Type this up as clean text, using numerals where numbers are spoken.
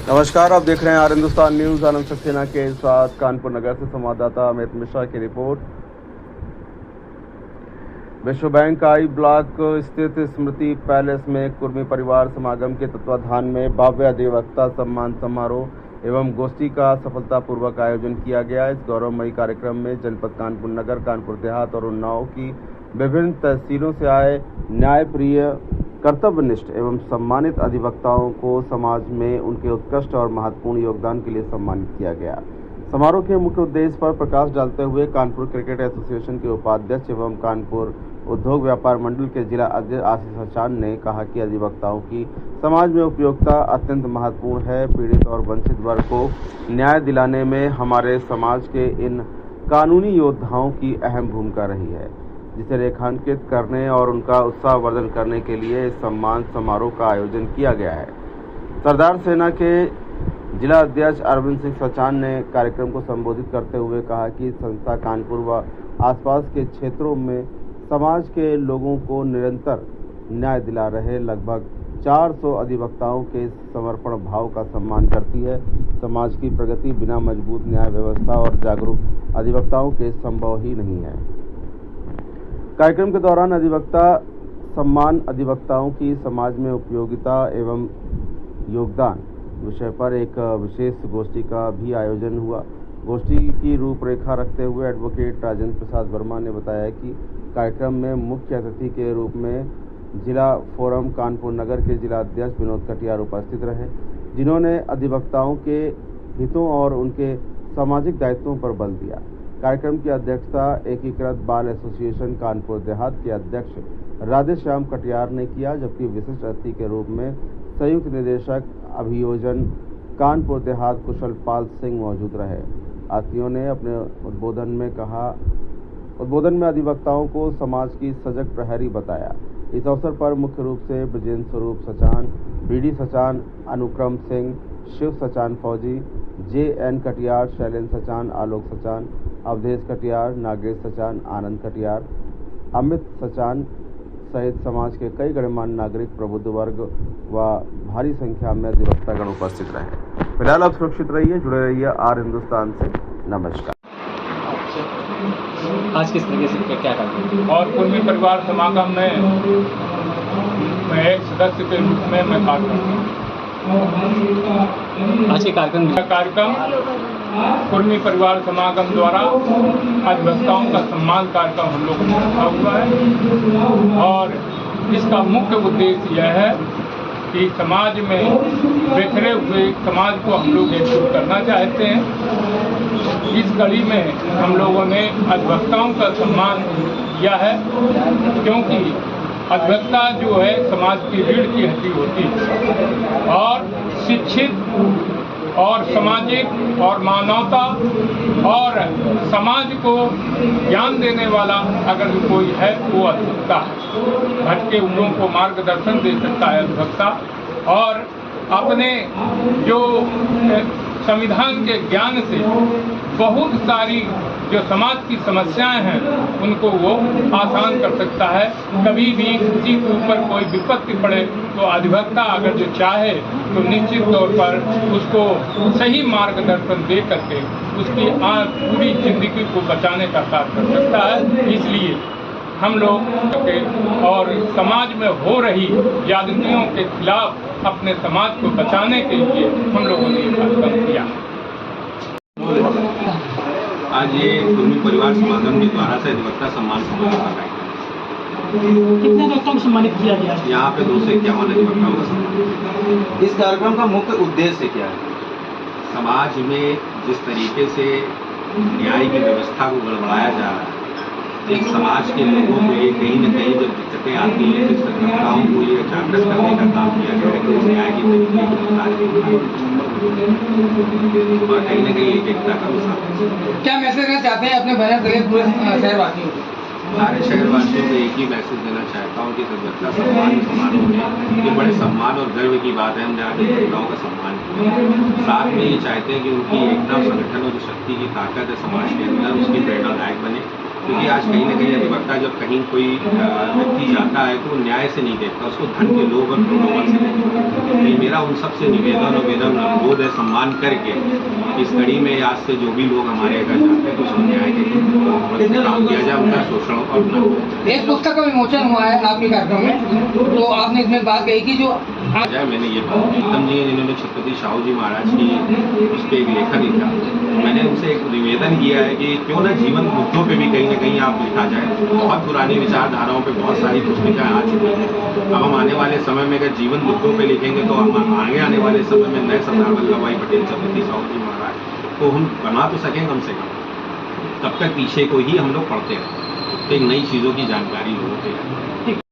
नमस्कार, आप देख रहे हैं आर हिंदुस्तान न्यूज। आनंद सक्सेना के साथ कानपुर नगर से संवाददाता अमित मिश्रा की रिपोर्ट। विश्व बैंक आई ब्लॉक स्थित स्मृति पैलेस में कुर्मी परिवार समागम के तत्वाधान में भव्य अधिवक्ता सम्मान समारोह एवं गोष्ठी का सफलतापूर्वक आयोजन किया गया। इस गौरवमयी कार्यक्रम में जनपद कानपुर नगर, कानपुर देहात और उन्नाव की विभिन्न तहसीलों से आए न्यायप्रिय, कर्तव्यनिष्ठ एवं सम्मानित अधिवक्ताओं को समाज में उनके उत्कृष्ट और महत्वपूर्ण योगदान के लिए सम्मानित किया गया। समारोह के मुख्य उद्देश्य पर प्रकाश डालते हुए कानपुर क्रिकेट एसोसिएशन के उपाध्यक्ष एवं कानपुर उद्योग व्यापार मंडल के जिला अध्यक्ष आशीष सचान ने कहा कि अधिवक्ताओं की समाज में उपयोगिता अत्यंत महत्वपूर्ण है। पीड़ित और वंचित वर्ग को न्याय दिलाने में हमारे समाज के इन कानूनी योद्धाओं की अहम भूमिका रही है, जिसे रेखांकित करने और उनका उत्साहवर्धन करने के लिए इस सम्मान समारोह का आयोजन किया गया है। सरदार सेना के जिला अध्यक्ष अरविंद सिंह सचान ने कार्यक्रम को संबोधित करते हुए कहा कि संस्था कानपुर व आसपास के क्षेत्रों में समाज के लोगों को निरंतर न्याय दिला रहे लगभग 400 अधिवक्ताओं के समर्पण भाव का सम्मान करती है। समाज की प्रगति बिना मजबूत न्याय व्यवस्था और जागरूक अधिवक्ताओं के संभव ही नहीं है। कार्यक्रम के दौरान अधिवक्ता सम्मान, अधिवक्ताओं की समाज में उपयोगिता एवं योगदान विषय पर एक विशेष गोष्ठी का भी आयोजन हुआ। गोष्ठी की रूपरेखा रखते हुए एडवोकेट राजेंद्र प्रसाद वर्मा ने बताया कि कार्यक्रम में मुख्य अतिथि के रूप में जिला फोरम कानपुर नगर के जिला अध्यक्ष विनोद कटियार उपस्थित रहे, जिन्होंने अधिवक्ताओं के हितों और उनके सामाजिक दायित्वों पर बल दिया। कार्यक्रम की अध्यक्षता एकीकृत बाल एसोसिएशन कानपुर देहात के अध्यक्ष राधेश्याम कटियार ने किया, जबकि विशिष्ट अतिथि के रूप में संयुक्त निदेशक अभियोजन कानपुर देहात कुशल पाल सिंह मौजूद रहे। अतिथियों ने अपने उद्बोधन में अधिवक्ताओं को समाज की सजग प्रहरी बताया। इस अवसर पर मुख्य रूप से ब्रजेंद्र स्वरूप सचान, बीडी सचान, अनुक्रम सिंह, शिव सचान फौजी, जे.एन. कटियार, शैलेंद्र सचान, आलोक सचान, अवधेश कटियार, नागेश सचान, आनंद कटियार, अमित सचान सहित समाज के कई गणमान्य नागरिक, प्रबुद्ध वर्ग व भारी संख्या में अधिवक्तागण उपस्थित रहे। फिलहाल आप सुरक्षित रहिए, जुड़े रहिए आर हिंदुस्तान से। नमस्कार। आज किस तरीके से क्या करते और कुर्मी परिवार समागम में मैं एक सदस्य के रूप में मैं कार्य करता हूँ। आज के कार्यक्रम कुर्मी परिवार समागम द्वारा अधिवक्ताओं का सम्मान कार्यक्रम हम लोगों ने रखा हुआ है और इसका मुख्य उद्देश्य यह है कि समाज में बिखरे हुए समाज को हम लोग एकजुट करना चाहते हैं। इस कड़ी में हम लोगों ने अधिवक्ताओं का सम्मान किया है, क्योंकि अधिवक्ता जो है समाज की रीढ़ की हड्डी होती है और शिक्षित और सामाजिक और मानवता और समाज को ज्ञान देने वाला अगर कोई है तो वो अधिवक्ता है। भटके हुओं को मार्गदर्शन दे सकता है अधिवक्ता और अपने जो संविधान के ज्ञान से बहुत सारी जो समाज की समस्याएं हैं उनको वो आसान कर सकता है। कभी भी किसी के ऊपर कोई विपत्ति पड़े तो अधिवक्ता अगर जो चाहे तो निश्चित तौर पर उसको सही मार्गदर्शन दे करके उसकी पूरी जिंदगी को बचाने का कार्य कर सकता है। इसलिए हम लोग और समाज में हो रही ज्यादतियों के खिलाफ अपने समाज को बचाने के लिए हम लोगों ने ये कार्यक्रम किया। आज ये कुर्मी परिवार समागम के द्वारा से अधिवक्ता सम्मान समारोह का कार्यक्रम कितने अधिवक्ताओं को सम्मानित किया गया? यहाँ पे 251 अधिवक्ताओं का सम्मान। इस कार्यक्रम का मुख्य उद्देश्य क्या है? समाज में जिस तरीके से न्याय की व्यवस्था को गड़बड़ाया जा रहा है, एक समाज के लोगों को ये कहीं न कहीं जब दिक्कतें आती हैं तो अधिवक्ताओं को ये जागृत करने का काम किया गया है कि न्याय की तरीके और कहीं न कहीं एकता का उत्साह। क्या मैसेज देना चाहते हैं अपने बहन दलित पूरे शहरवासियों को? सारे शहरवासियों को एक ही मैसेज देना चाहता हूँ कि अधिवक्ता सम्मान समारोह में ये बड़े सम्मान और गर्व की बात है हम जहाँ अधिवक्ताओं का सम्मान करें। साथ में ये चाहते हैं कि उनकी एकता और संगठन और जो शक्ति की ताकत है समाज के अंदर उसकी प्रेरणादायक बने क्योंकि आज कहीं ना कहीं अधिवक्ता जब कहीं कोई व्यक्ति जाता है तो वो न्याय से नहीं देखता, उसको धन के लोभ और प्रलोभन से देखता है। नहीं, मेरा उन सबसे निवेदन अनुरोध है, सम्मान करके इस कड़ी में आज से जो भी लोग हमारे अगर जाते हैं तो उसको न्याय के काम किया जाए, उनका शोषण और न हो। एक पुस्तक का विमोचन हुआ है आपके कार्यक्रम में, तो आपने इसमें बात कही कि जो मैंने ये प्रीतम जी जिन्होंने छत्रपति शाहू जी महाराज की उस पर एक लेखन लिखा, मैंने उनसे एक निवेदन किया है कि क्यों ना जीवन मुद्दों पे भी कहीं ना कहीं आप लिखा जाए। बहुत पुरानी विचारधाराओं पे बहुत सारी पुस्तिकाएं आ चुकी हैं। अब हम आने वाले समय में अगर जीवन मुद्दों पे लिखेंगे तो हम आगे आने वाले समय में नए सरदार वल्लभ भाई पटेल, छत्रपति शाहू जी महाराज को हम बना तो सकें कम से कम। तब तक पीछे को ही हम लोग पढ़ते हैं, तो एक नई चीज़ों की जानकारी लोगों को है।